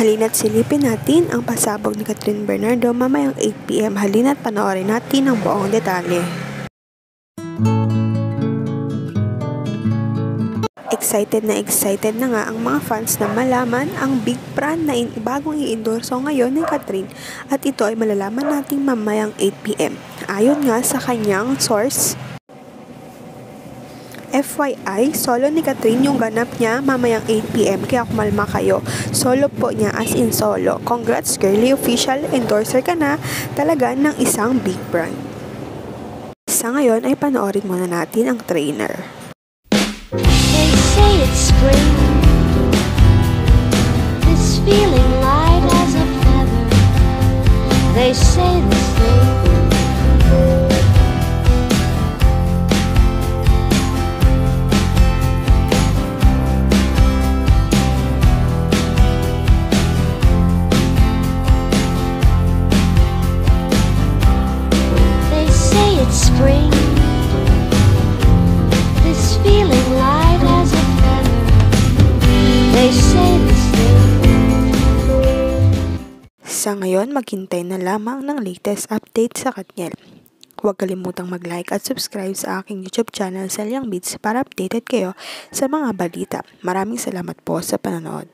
Halina't silipin natin ang pasabog ni Kathryn Bernardo mamayang 8 PM. Halina't panoorin natin ang buong detalye. Excited na nga ang mga fans na malaman ang big brand na bagong i-endorso ngayon ni Kathryn, at ito ay malalaman natin mamayang 8 PM. Ayon nga sa kanyang source, FYI, solo ni Kathryn yung ganap niya mamayang 8 PM, kaya kumalma kayo. Solo po niya, as in solo. Congrats girlie, official endorser ka na talaga ng isang big brand. Sa ngayon ay panoorin muna natin ang trainer. They say it's spring, this feeling light as a feather. They say the same. They say it's spring, this feeling light as a feather. They say the same. Sa ngayon, maghintay na lamang ng latest update sa Katniel. Huwag kalimutang mag-like at subscribe sa aking YouTube channel, Selyang Beats, para updated kayo sa mga balita. Maraming salamat po sa panonood.